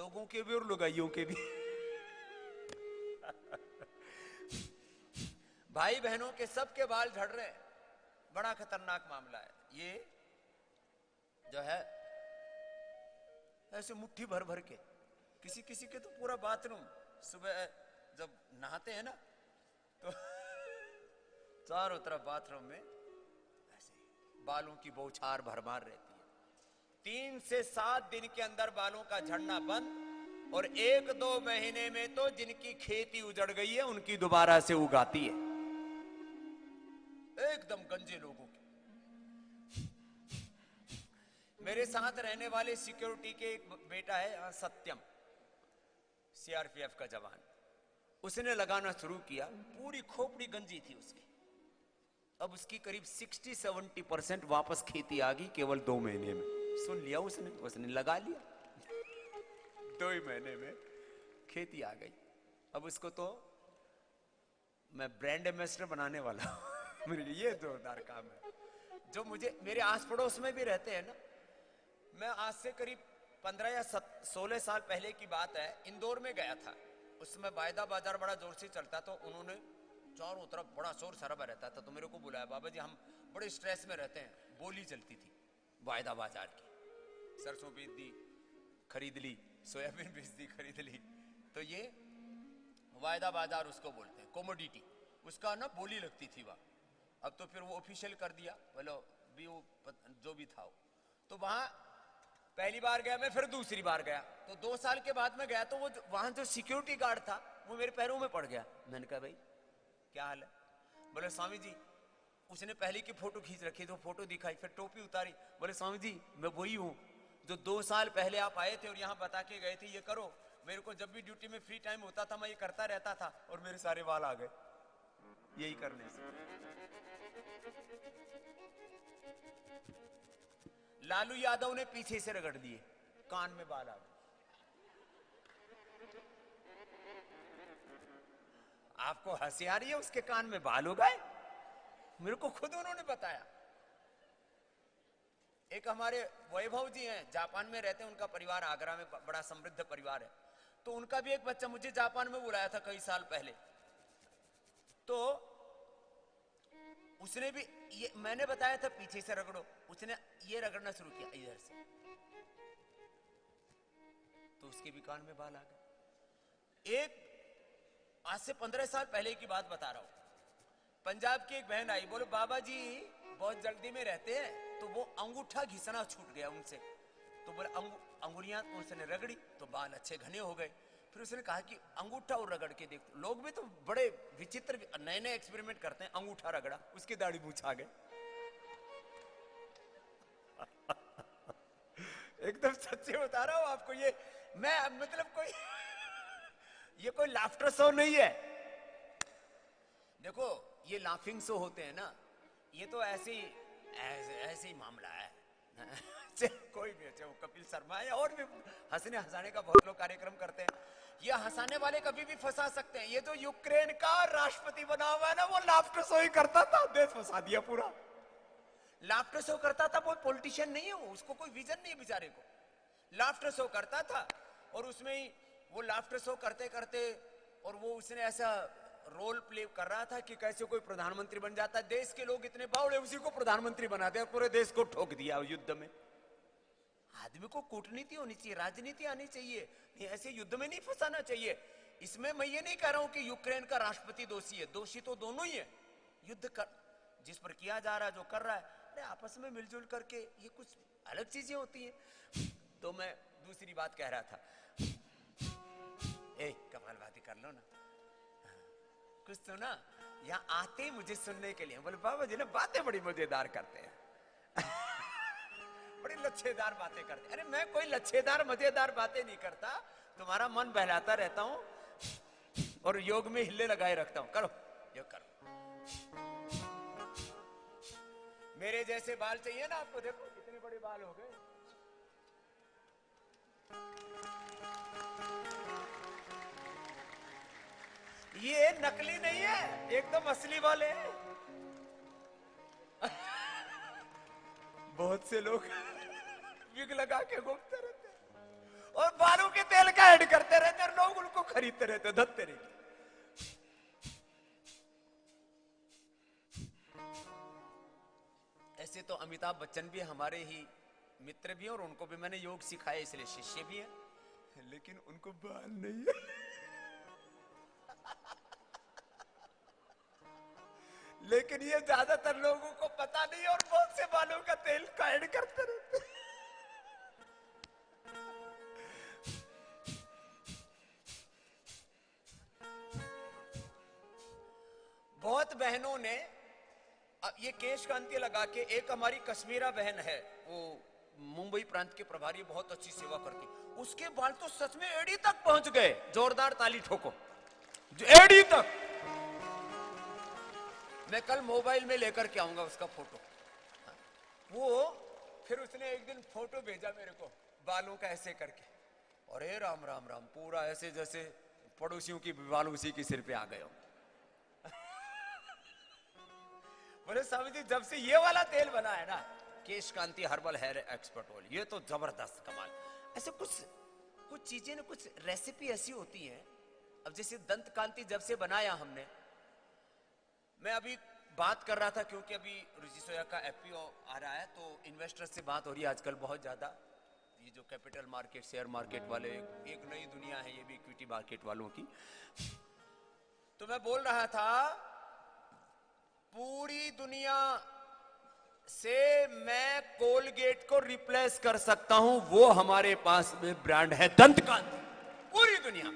लोगों के भी और लुगाइयों के भी। भाई बहनों के सबके बाल झड़ रहे हैं, बड़ा खतरनाक मामला है ये। जो है ऐसे मुट्ठी भर भर के, किसी किसी के तो पूरा बाथरूम सुबह जब नहाते हैं ना तो चारों तरफ बाथरूम में ऐसे बालों की बौछार भरमार रहती है। 3 से 7 दिन के अंदर बालों का झड़ना बंद, और 1-2 महीने में तो जिनकी खेती उजड़ गई है उनकी दोबारा से उगाती है, एकदम गंजे लोगों की। मेरे साथ रहने वाले सिक्योरिटी के एक बेटा है सत्यम, सीआरपीएफ का जवान, उसने लगाना शुरू किया, पूरी खोपड़ी गंजी थी उसकी। अब उसकी करीब 60-70% वापस खेती आ गई केवल 2 महीने में। सुन लिया उसने लगा लिया, 2 ही महीने में खेती आ गई। अब उसको तो मैं ब्रांड एम्बेसडर बनाने वाला हूं। मेरे लिए ये जोरदार काम है। जो मुझे मेरे आस पड़ोस में भी रहते हैं ना, मैं आज से करीब 15 या 16 साल पहले की बात है, इंदौर में गया था। उसमें वायदा बाजार बड़ा जोर से चलता, तो उन्होंने चारों तरफ बड़ा शोर शराबा रहता था, तो मेरे को बुलाया, बाबा जी हम बड़े स्ट्रेस में रहते हैं। बोली चलती थी वायदा बाजार की, सरसों बेच दी खरीद ली, सोयाबीन बेच दी खरीद ली। तो ये वायदा बाजार उसको बोलते हैं, कमोडिटी, उसका ना बोली लगती थी वहाँ। अब तो फिर वो ऑफिशियल कर दिया, बोलो भी वो जो भी था वो। तो वहाँ पहली बार गया मैं, फिर दूसरी बार गया, तो 2 साल के बाद में गया, तो वो वहां जो सिक्योरिटी गार्ड था वो मेरे पैरों में पड़ गया। मैंने कहा भाई क्या हाल है? बोले स्वामी जी, उसने पहले की फोटो खींच रखी, तो फोटो दिखाई, फिर टोपी उतारी, बोले स्वामी जी मैं वही हूँ जो 2 साल पहले आप आए थे और यहाँ बता के गए थे ये करो। मेरे को जब भी ड्यूटी में फ्री टाइम होता था मैं ये करता रहता था, और मेरे सारे बाल आ गए यही करने से। लालू यादव ने पीछे से रगड़ दिए, कान में बाल आ गए। आपको हंसी आ रही है? उसके कान में बाल हो गए, मेरे को खुद उन्होंने बताया। एक हमारे वैभव जी हैं, जापान में रहते हैं, उनका परिवार आगरा में बड़ा समृद्ध परिवार है, तो उनका भी एक बच्चा मुझे जापान में बुलाया था कई साल पहले। तो उसने भी ये मैंने बताया था पीछे से रगड़ो, उसने ये रगड़ना शुरू किया इधर से, तो उसके भी कान में बाल आ गए। एक आज से 15 साल पहले की बात बता रहा हूं, पंजाब की एक बहन आई, बोले बाबा जी बहुत जल्दी में रहते हैं, तो वो अंगूठा घिसना छूट गया उनसे, तो बोले अंगुलियां उसने रगड़ी तो बाल अच्छे घने हो गए। फिर उसने कहा कि अंगूठा और रगड़ के देख। लोग भी तो बड़े विचित्र नए नए एक्सपेरिमेंट करते हैं। अंगूठा रगड़ा, उसकी दाढ़ी मूछ आ गई। एकदम सच्चे बता रहा हूं आपको, ये मैं मतलब कोई ये कोई लाफ्टर शो नहीं है। देखो ये लाफिंग शो होते हैं ना, ये तो ऐसे ही मामला है। कोई भी अच्छा, वो कपिल शर्मा है और भी हंसने हंसाने का बहुत लोग कार्यक्रम करते हैं। ये हंसाने वाले कभी भी फंसा सकते हैं। ये जो यूक्रेन का राष्ट्रपति बना हुआ है ना, वो लाफ्टर शो ही करता था, देश फंसा दिया पूरा। लाफ्टर शो करता था, वो पॉलिटिशियन नहीं है, वो उसको कोई विजन नहीं है बेचारे को। लाफ्टर शो करता था और उसमें ही वो लाफ्टर शो करते करते, और वो उसने ऐसा रोल प्ले कर रहा था कि कैसे कोई प्रधानमंत्री बन जाता। देश के लोग इतने बावड़े, उसी को प्रधानमंत्री बना दिया, पूरे देश को ठोक दिया युद्ध में। आदमी को कूटनीति होनी चाहिए, राजनीति आनी चाहिए, ऐसे युद्ध में नहीं फंसाना चाहिए। इसमें मैं ये नहीं कह रहा हूं कि यूक्रेन का राष्ट्रपति दोषी है, दोषी तो दोनों ही है। युद्ध कर जिस पर किया जा रहा है, जो कर रहा है, अरे आपस में मिलजुल करके ये कुछ अलग चीजें होती है। तो मैं दूसरी बात कह रहा था, कपालभाती कर लो ना कुछ, तो ना यहाँ आते ही मुझे सुनने के लिए। बोले बाबा जी ना बातें बड़ी मजेदार करते हैं। बड़ी लच्छेदार बातें करते। अरे मैं कोई लच्छेदार मजेदार बातें नहीं करता, तुम्हारा मन बहलाता रहता हूँ और योग में हिले लगाए रखता हूँ। करो योग करो। मेरे जैसे बाल चाहिए ना आपको, देखो कितने बड़े बाल हो गए। ये नकली नहीं है, एकदम असली वाले हैं। बहुत से लोग विग लगा के घूमते रहते हैं। और बालों के तेल का करते रहते और लोग उनको खरीदते रहते, धत्ते रहते। ऐसे तो अमिताभ बच्चन भी हमारे ही मित्र भी हैं और उनको भी मैंने योग सिखाया, इसलिए शिष्य भी हैं, लेकिन उनको बाल नहीं है। लेकिन ये ज्यादातर लोगों को पता नहीं और बहुत से बालों का तेल का ऐड करते रहते। बहुत बहनों ने ये केश कांति लगा के, एक हमारी कश्मीरा बहन है, वो मुंबई प्रांत के प्रभारी, बहुत अच्छी सेवा करती, उसके बाल तो सच में एड़ी तक पहुंच गए। जोरदार ताली ठोको, एड़ी तक। मैं कल मोबाइल में लेकर के आऊंगा उसका फोटो। वो फिर उसने एक दिन फोटो भेजा मेरे को बालों का ऐसे करके, अरे राम राम राम, पूरा ऐसे जैसे पड़ोसियों की बाल उसी के सिर पे आ गए हो। बोले स्वामी जी, जब से ये वाला तेल बना है ना, केश कांति हर्बल हेयर एक्सपर्ट ऑयल, ये तो जबरदस्त कमाल। ऐसे कुछ चीजें ना, कुछ रेसिपी ऐसी होती हैं। अब जैसे दंत कांति जब से बनाया हमने, मैं अभी बात कर रहा था क्योंकि अभी रुचि सोया का एफपीओ आ रहा है, तो इन्वेस्टर्स से बात हो रही है आजकल बहुत ज्यादा। ये जो कैपिटल मार्केट, शेयर मार्केट वाले, एक नई दुनिया है ये भी इक्विटी मार्केट वालों की। तो मैं बोल रहा था, पूरी दुनिया से मैं कोलगेट को रिप्लेस कर सकता हूं, वो हमारे पास में ब्रांड है दंत कांति, पूरी दुनिया।